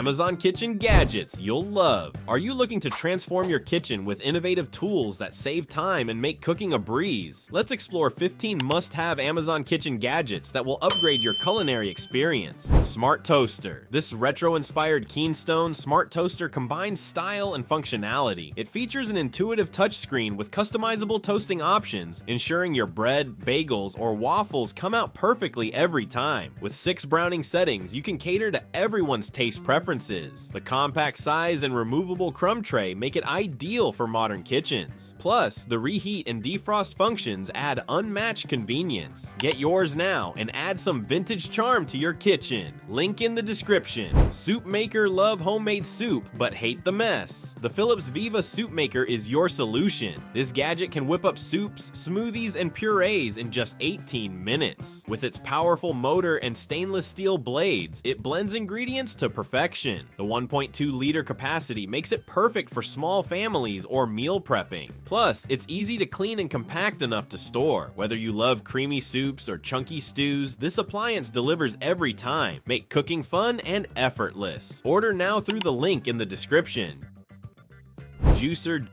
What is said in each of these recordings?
Amazon Kitchen gadgets you'll love. Are you looking to transform your kitchen with innovative tools that save time and make cooking a breeze? Let's explore 15 must-have Amazon Kitchen gadgets that will upgrade your culinary experience. Smart Toaster. This retro-inspired Keystone smart toaster combines style and functionality. It features an intuitive touchscreen with customizable toasting options, ensuring your bread, bagels, or waffles come out perfectly every time. With 6 browning settings, you can cater to everyone's taste preferences. The compact size and removable crumb tray make it ideal for modern kitchens. Plus, the reheat and defrost functions add unmatched convenience. Get yours now and add some vintage charm to your kitchen. Link in the description. Soup maker. Love homemade soup but hate the mess? The Philips Viva Soup Maker is your solution. This gadget can whip up soups, smoothies, and purees in just 18 minutes. With its powerful motor and stainless steel blades, it blends ingredients to perfection. The 1.2-liter capacity makes it perfect for small families or meal prepping. Plus, it's easy to clean and compact enough to store. Whether you love creamy soups or chunky stews, this appliance delivers every time. Make cooking fun and effortless. Order now through the link in the description. Juicer.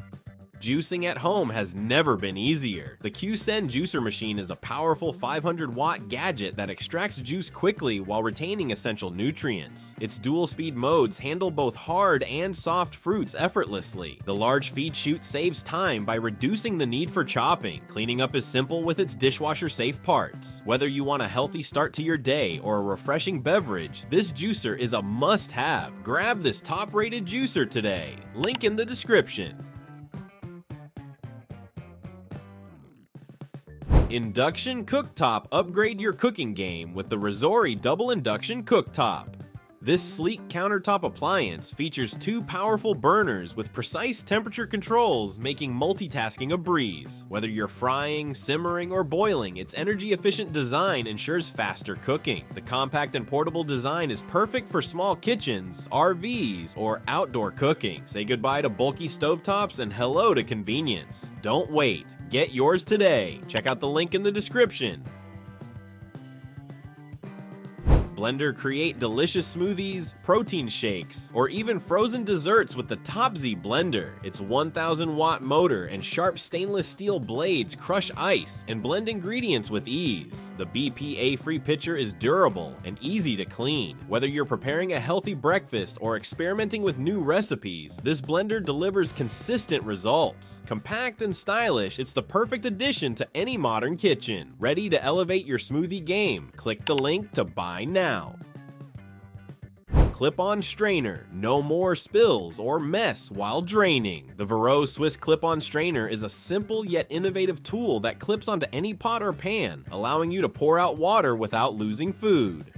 Juicing at home has never been easier. The Qsen juicer machine is a powerful 500-watt gadget that extracts juice quickly while retaining essential nutrients. Its dual-speed modes handle both hard and soft fruits effortlessly. The large feed chute saves time by reducing the need for chopping. Cleaning up is simple with its dishwasher-safe parts. Whether you want a healthy start to your day or a refreshing beverage, this juicer is a must-have. Grab this top-rated juicer today. Link in the description. Induction cooktop. Upgrade your cooking game with the Risori Double Induction Cooktop. This sleek countertop appliance features 2 powerful burners with precise temperature controls, making multitasking a breeze. Whether you're frying, simmering, or boiling, its energy-efficient design ensures faster cooking. The compact and portable design is perfect for small kitchens, RVs, or outdoor cooking. Say goodbye to bulky stovetops and hello to convenience. Don't wait. Get yours today. Check out the link in the description. Blender. Create delicious smoothies, protein shakes, or even frozen desserts with the Topsy blender. Its 1000-watt motor and sharp stainless steel blades crush ice and blend ingredients with ease. The BPA-free pitcher is durable and easy to clean. Whether you're preparing a healthy breakfast or experimenting with new recipes, this blender delivers consistent results. Compact and stylish, it's the perfect addition to any modern kitchen. Ready to elevate your smoothie game? Click the link to buy now. Clip-on strainer. No more spills or mess while draining. The Varro Swiss clip-on strainer is a simple yet innovative tool that clips onto any pot or pan, allowing you to pour out water without losing food.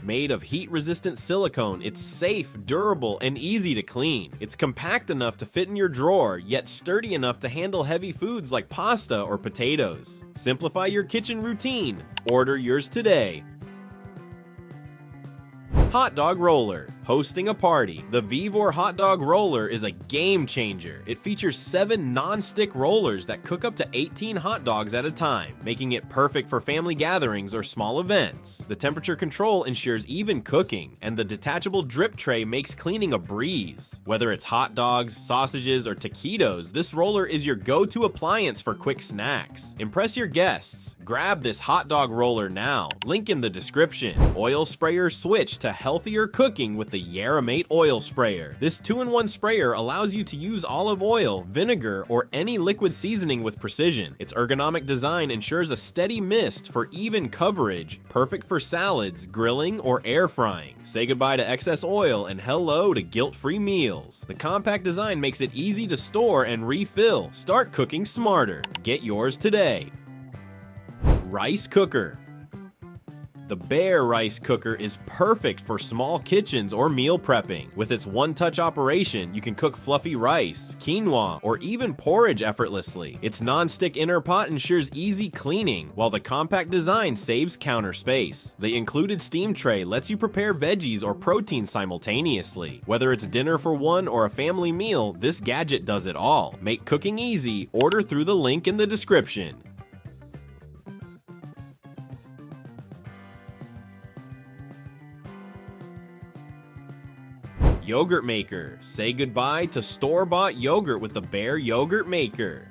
Made of heat-resistant silicone, it's safe, durable, and easy to clean. It's compact enough to fit in your drawer, yet sturdy enough to handle heavy foods like pasta or potatoes. Simplify your kitchen routine. Order yours today. Hot dog roller. Hosting a party. The Vevor hot dog roller is a game changer. It features 7 non-stick rollers that cook up to 18 hot dogs at a time, making it perfect for family gatherings or small events. The temperature control ensures even cooking, and the detachable drip tray makes cleaning a breeze. Whether it's hot dogs, sausages, or taquitos, this roller is your go-to appliance for quick snacks. Impress your guests. Grab this hot dog roller now. Link in the description. Oil sprayer. Switch to healthier cooking with the Yaramate oil sprayer. This 2-in-1 sprayer allows you to use olive oil, vinegar, or any liquid seasoning with precision. Its ergonomic design ensures a steady mist for even coverage, perfect for salads, grilling, or air frying. Say goodbye to excess oil and hello to guilt-free meals. The compact design makes it easy to store and refill. Start cooking smarter. Get yours today. Rice cooker. The Bear rice cooker is perfect for small kitchens or meal prepping. With its one-touch operation, you can cook fluffy rice, quinoa, or even porridge effortlessly. Its non-stick inner pot ensures easy cleaning, while the compact design saves counter space. The included steam tray lets you prepare veggies or protein simultaneously. Whether it's dinner for one or a family meal, this gadget does it all. Make cooking easy. Order through the link in the description. Yogurt Maker. Say goodbye to store-bought yogurt with the Bare Yogurt Maker.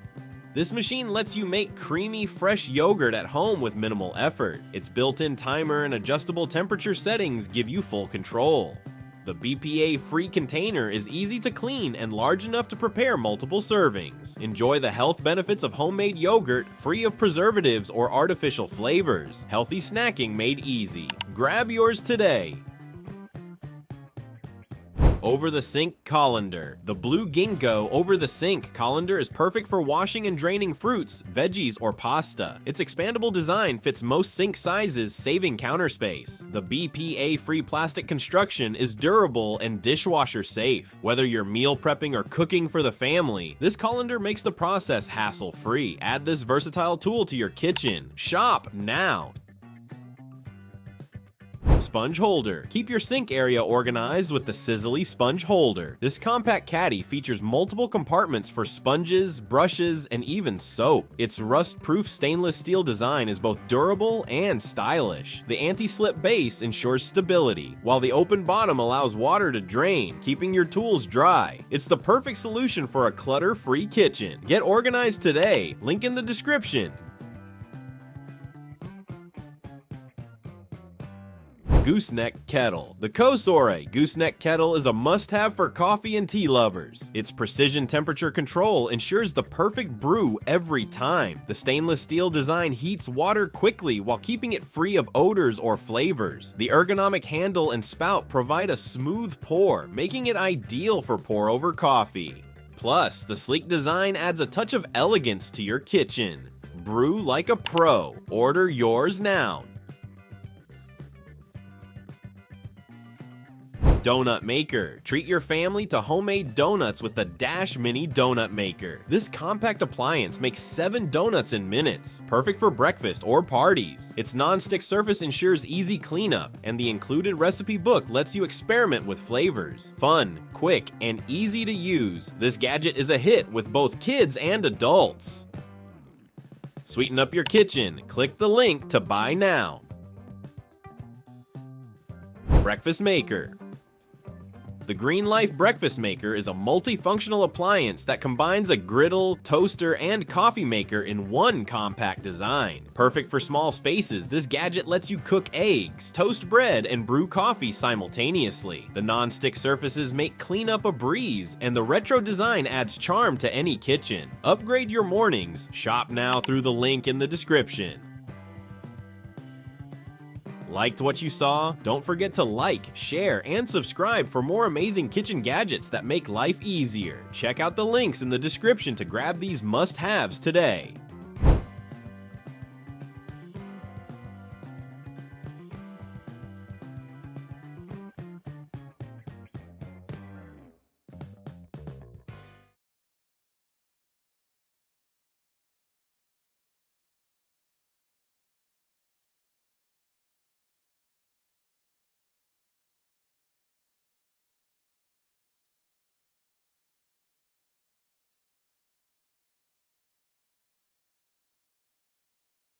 This machine lets you make creamy, fresh yogurt at home with minimal effort. Its built-in timer and adjustable temperature settings give you full control. The BPA-free container is easy to clean and large enough to prepare multiple servings. Enjoy the health benefits of homemade yogurt, free of preservatives or artificial flavors. Healthy snacking made easy. Grab yours today. Over-the-sink colander. The Blue Ginkgo over-the-sink colander is perfect for washing and draining fruits, veggies, or pasta. Its expandable design fits most sink sizes, saving counter space. The BPA-free plastic construction is durable and dishwasher safe. Whether you're meal prepping or cooking for the family, this colander makes the process hassle-free. Add this versatile tool to your kitchen. Shop now! Sponge holder. Keep your sink area organized with the Sizzly Sponge Holder. This compact caddy features multiple compartments for sponges, brushes, and even soap. Its rust-proof stainless steel design is both durable and stylish. The anti-slip base ensures stability, while the open bottom allows water to drain, keeping your tools dry. It's the perfect solution for a clutter-free kitchen. Get organized today. Link in the description. Gooseneck Kettle. The Kosore Gooseneck Kettle is a must-have for coffee and tea lovers. Its precision temperature control ensures the perfect brew every time. The stainless steel design heats water quickly while keeping it free of odors or flavors. The ergonomic handle and spout provide a smooth pour, making it ideal for pour-over coffee. Plus, the sleek design adds a touch of elegance to your kitchen. Brew like a pro. Order yours now. Donut Maker. Treat your family to homemade donuts with the Dash Mini Donut Maker. This compact appliance makes 7 donuts in minutes, perfect for breakfast or parties. Its non-stick surface ensures easy cleanup, and the included recipe book lets you experiment with flavors. Fun, quick, and easy to use, this gadget is a hit with both kids and adults. Sweeten up your kitchen. Click the link to buy now. Breakfast Maker. The Green Life Breakfast Maker is a multifunctional appliance that combines a griddle, toaster, and coffee maker in one compact design. Perfect for small spaces, this gadget lets you cook eggs, toast bread, and brew coffee simultaneously. The non-stick surfaces make cleanup a breeze, and the retro design adds charm to any kitchen. Upgrade your mornings. Shop now through the link in the description. Liked what you saw? Don't forget to like, share, and subscribe for more amazing kitchen gadgets that make life easier. Check out the links in the description to grab these must-haves today.